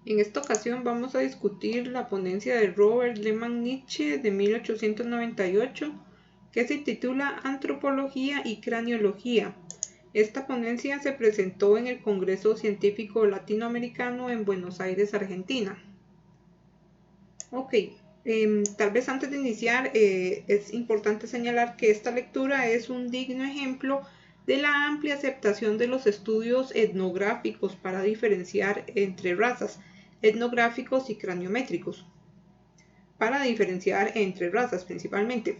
En esta ocasión vamos a discutir la ponencia de Robert Lehmann Nietzsche de 1898, que se titula Antropología y Craniología. Esta ponencia se presentó en el Congreso Científico Latinoamericano en Buenos Aires, Argentina. Ok, tal vez antes de iniciar es importante señalar que esta lectura es un digno ejemplo de la amplia aceptación de los estudios etnográficos para diferenciar entre razas, etnográficos y craniométricos, para diferenciar entre razas principalmente.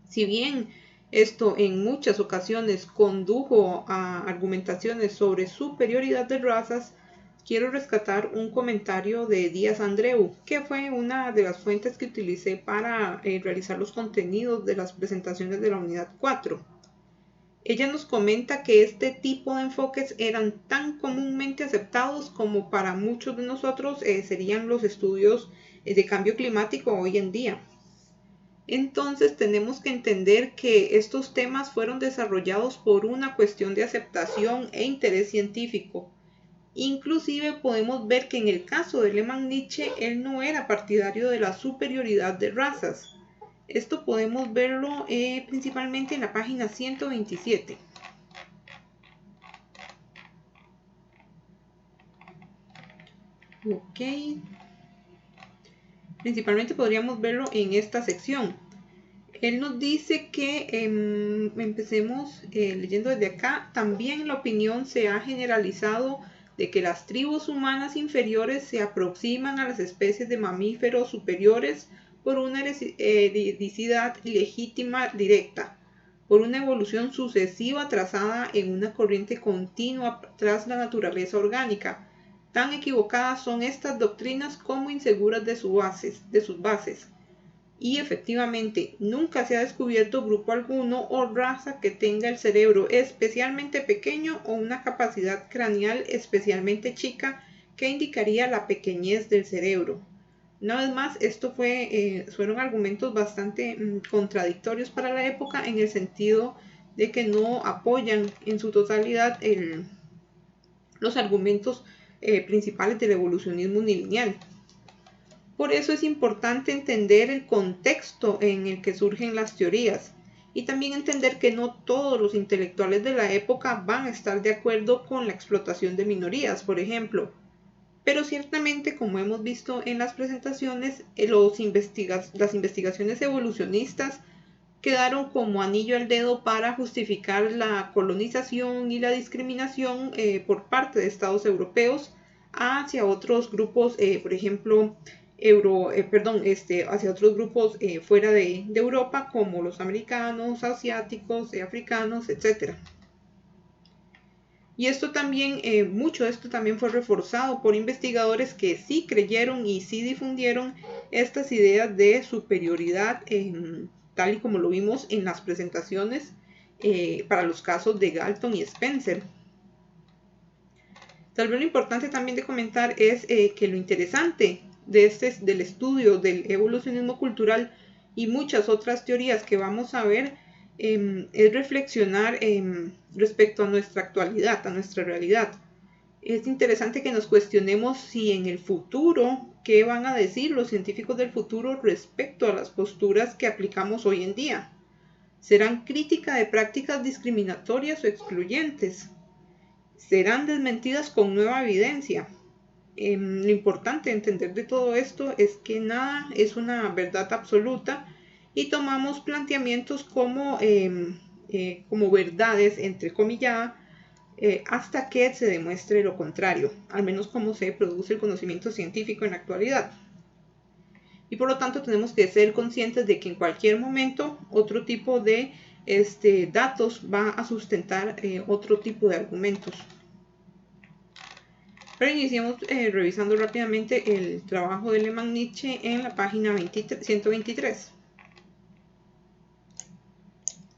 Si bien esto en muchas ocasiones condujo a argumentaciones sobre superioridad de razas, quiero rescatar un comentario de Díaz Andreu, que fue una de las fuentes que utilicé para realizar los contenidos de las presentaciones de la unidad 4. Ella nos comenta que este tipo de enfoques eran tan comúnmente aceptados como para muchos de nosotros serían los estudios de cambio climático hoy en día. Entonces tenemos que entender que estos temas fueron desarrollados por una cuestión de aceptación e interés científico. Inclusive podemos ver que en el caso de Lehmann Nietzsche, él no era partidario de la superioridad de razas. Esto podemos verlo principalmente en la página 127. Ok. Principalmente podríamos verlo en esta sección. Él nos dice que empecemos leyendo desde acá. También la opinión se ha generalizado de que las tribus humanas inferiores se aproximan a las especies de mamíferos superiores por una eridicidad legítima directa, por una evolución sucesiva trazada en una corriente continua tras la naturaleza orgánica. Tan equivocadas son estas doctrinas como inseguras de sus bases. Y efectivamente, nunca se ha descubierto grupo alguno o raza que tenga el cerebro especialmente pequeño o una capacidad craneal especialmente chica que indicaría la pequeñez del cerebro. Una vez más, fueron argumentos bastante contradictorios para la época en el sentido de que no apoyan en su totalidad los argumentos principales del evolucionismo unilineal. Por eso es importante entender el contexto en el que surgen las teorías y también entender que no todos los intelectuales de la época van a estar de acuerdo con la explotación de minorías, por ejemplo. Pero ciertamente, como hemos visto en las presentaciones, las investigaciones evolucionistas quedaron como anillo al dedo para justificar la colonización y la discriminación por parte de estados europeos hacia otros grupos, por ejemplo, hacia otros grupos fuera de Europa, como los americanos, asiáticos, africanos, etc. Y esto también, mucho de esto también fue reforzado por investigadores que sí creyeron y sí difundieron estas ideas de superioridad, tal y como lo vimos en las presentaciones para los casos de Galton y Spencer. Tal vez lo importante también de comentar es que lo interesante del estudio del evolucionismo cultural y muchas otras teorías que vamos a ver es reflexionar respecto a nuestra actualidad, a nuestra realidad. Es interesante que nos cuestionemos si en el futuro, qué van a decir los científicos del futuro respecto a las posturas que aplicamos hoy en día. ¿Serán crítica de prácticas discriminatorias o excluyentes? ¿Serán desmentidas con nueva evidencia? Lo importante de entender de todo esto es que nada es una verdad absoluta y tomamos planteamientos como verdades, entre comillas, hasta que se demuestre lo contrario, al menos como se produce el conocimiento científico en la actualidad. Y por lo tanto tenemos que ser conscientes de que en cualquier momento otro tipo de datos va a sustentar otro tipo de argumentos. Pero iniciamos revisando rápidamente el trabajo de Lehmann Nietzsche en la página 123.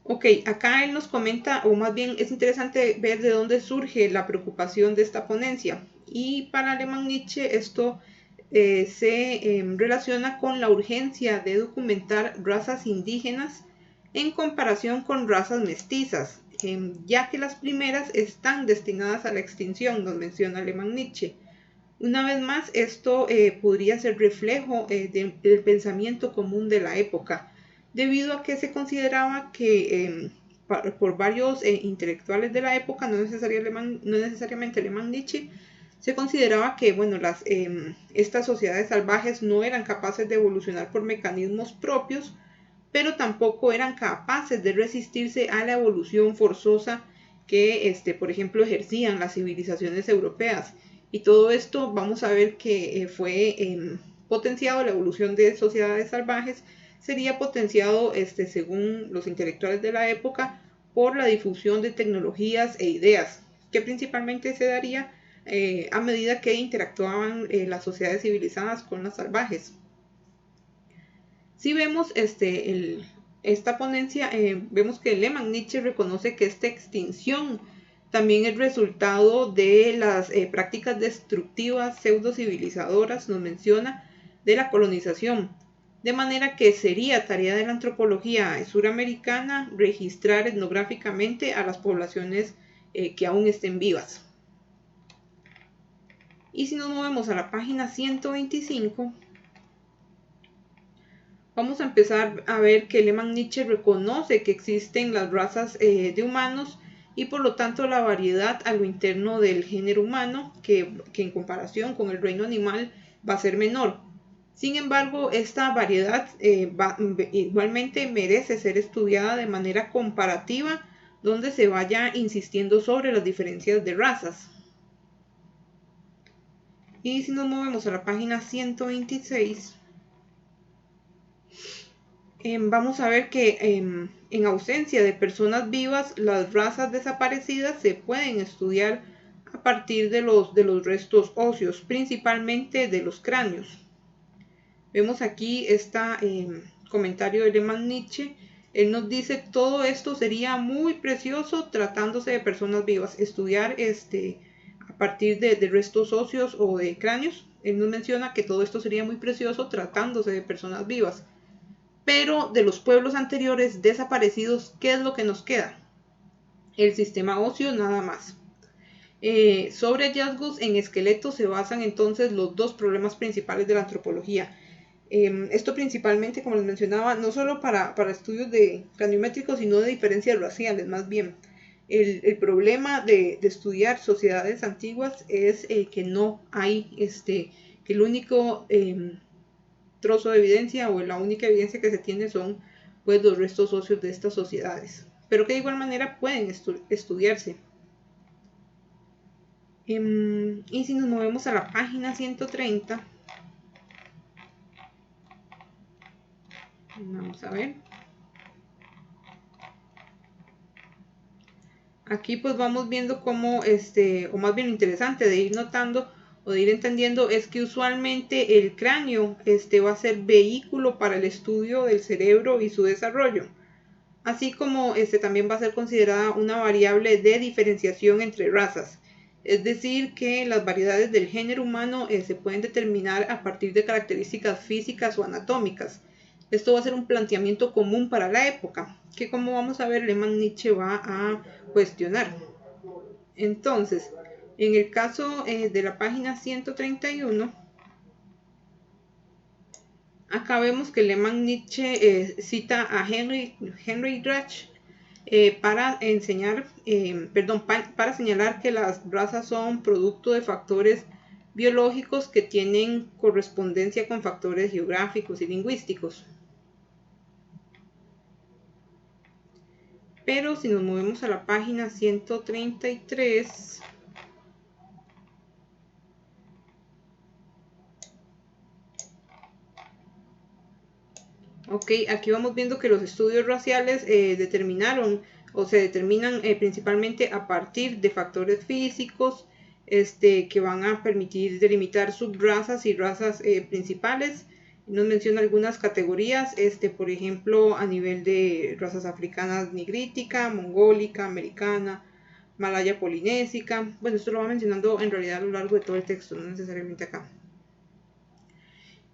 Ok, acá él nos comenta, o más bien es interesante ver de dónde surge la preocupación de esta ponencia. Y para Lehmann Nietzsche esto se relaciona con la urgencia de documentar razas indígenas en comparación con razas mestizas, ya que las primeras están destinadas a la extinción, nos menciona Lehmann Nietzsche. Una vez más, esto podría ser reflejo del pensamiento común de la época, debido a que se consideraba que por varios intelectuales de la época, no necesariamente alemán Nietzsche, se consideraba que bueno, estas sociedades salvajes no eran capaces de evolucionar por mecanismos propios, pero tampoco eran capaces de resistirse a la evolución forzosa que, por ejemplo, ejercían las civilizaciones europeas. Y todo esto vamos a ver que fue potenciado, la evolución de sociedades salvajes sería potenciado, según los intelectuales de la época, por la difusión de tecnologías e ideas, que principalmente se daría a medida que interactuaban las sociedades civilizadas con las salvajes. Si vemos esta ponencia, vemos que Lehmann-Nietzsche reconoce que esta extinción también es resultado de las prácticas destructivas pseudo-civilizadoras, nos menciona, de la colonización. De manera que sería tarea de la antropología suramericana registrar etnográficamente a las poblaciones que aún estén vivas. Y si nos movemos a la página 125, vamos a empezar a ver que Lehmann-Nietzsche reconoce que existen las razas de humanos y por lo tanto la variedad a lo interno del género humano, que en comparación con el reino animal va a ser menor. Sin embargo, esta variedad igualmente merece ser estudiada de manera comparativa, donde se vaya insistiendo sobre las diferencias de razas. Y si nos movemos a la página 126, vamos a ver que en ausencia de personas vivas, las razas desaparecidas se pueden estudiar a partir de los restos óseos, principalmente de los cráneos. Vemos aquí este comentario de Lehmann-Nietzsche. Él nos dice: todo esto sería muy precioso tratándose de personas vivas. Estudiar a partir de restos óseos o de cráneos. Él nos menciona que todo esto sería muy precioso tratándose de personas vivas. Pero de los pueblos anteriores desaparecidos, ¿qué es lo que nos queda? El sistema óseo nada más. Sobre hallazgos en esqueletos se basan entonces los dos problemas principales de la antropología. Esto principalmente, como les mencionaba, no solo para estudios de craniométricos, sino de diferencias raciales, más bien. El problema de estudiar sociedades antiguas es que no hay, que el único trozo de evidencia o la única evidencia que se tiene son pues los restos óseos de estas sociedades, pero que de igual manera pueden estudiarse. Y si nos movemos a la página 130, vamos a ver. Aquí pues vamos viendo cómo, o más bien lo interesante de ir notando o de ir entendiendo es que usualmente el cráneo va a ser vehículo para el estudio del cerebro y su desarrollo, así como también va a ser considerada una variable de diferenciación entre razas. Es decir, que las variedades del género humano se pueden determinar a partir de características físicas o anatómicas. Esto va a ser un planteamiento común para la época, que como vamos a ver, Lehmann-Nietzsche va a cuestionar. Entonces, en el caso de la página 131, acá vemos que Lehmann-Nietzsche cita a Henry Drach para señalar que las razas son producto de factores biológicos que tienen correspondencia con factores geográficos y lingüísticos. Pero si nos movemos a la página 133, aquí vamos viendo que los estudios raciales determinaron o se determinan principalmente a partir de factores físicos que van a permitir delimitar subrazas y razas principales. Nos menciona algunas categorías, por ejemplo, a nivel de razas africanas: nigrítica, mongólica, americana, malaya polinésica. Bueno, esto lo va mencionando en realidad a lo largo de todo el texto, no necesariamente acá.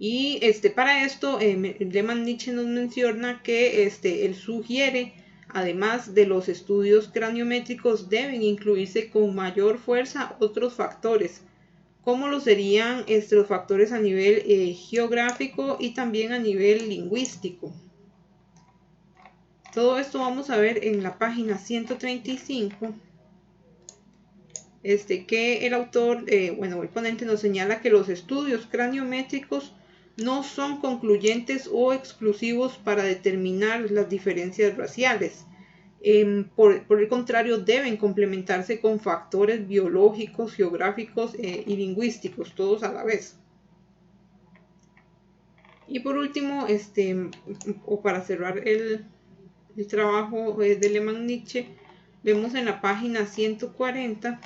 Y para esto, Lehmann-Nietzsche nos menciona que él sugiere, además de los estudios craniométricos, deben incluirse con mayor fuerza otros factores, como lo serían los factores a nivel geográfico y también a nivel lingüístico. Todo esto vamos a ver en la página 135, que el autor, el ponente nos señala que los estudios craniométricos no son concluyentes o exclusivos para determinar las diferencias raciales. Por el contrario, deben complementarse con factores biológicos, geográficos y lingüísticos, todos a la vez. Y por último, o para cerrar el trabajo de Lehmann-Nietzsche, vemos en la página 140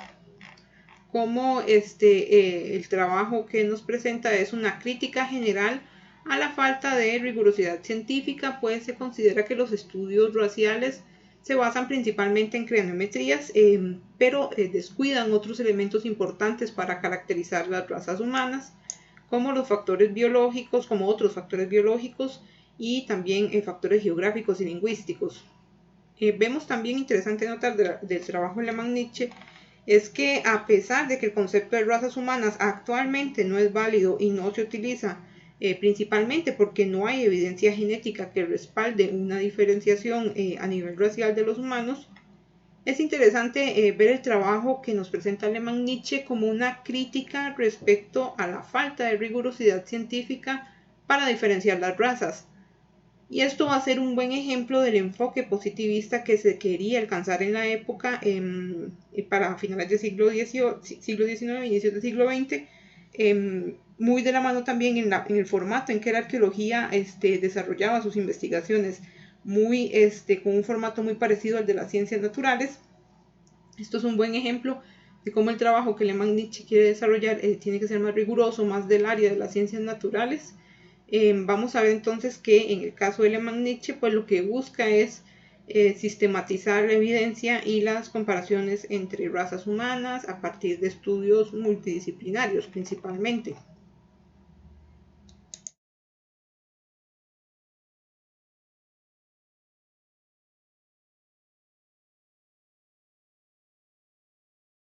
cómo el trabajo que nos presenta es una crítica general a la falta de rigurosidad científica, pues se considera que los estudios raciales se basan principalmente en craniometrías, pero descuidan otros elementos importantes para caracterizar las razas humanas, como los factores biológicos, como otros factores biológicos y también factores geográficos y lingüísticos. Vemos también interesante notar del trabajo de Lehmann-Nietzsche es que a pesar de que el concepto de razas humanas actualmente no es válido y no se utiliza principalmente porque no hay evidencia genética que respalde una diferenciación a nivel racial de los humanos, es interesante ver el trabajo que nos presenta Lehmann-Nietzsche como una crítica respecto a la falta de rigurosidad científica para diferenciar las razas. Y esto va a ser un buen ejemplo del enfoque positivista que se quería alcanzar en la época para finales del siglo XIX, inicios del siglo XX, muy de la mano también en el formato en que la arqueología desarrollaba sus investigaciones, con un formato muy parecido al de las ciencias naturales. Esto es un buen ejemplo de cómo el trabajo que Lehmann-Nietzsche quiere desarrollar tiene que ser más riguroso, más del área de las ciencias naturales. Vamos a ver entonces que en el caso de Lehmann-Nietzsche, pues lo que busca es sistematizar la evidencia y las comparaciones entre razas humanas a partir de estudios multidisciplinarios principalmente.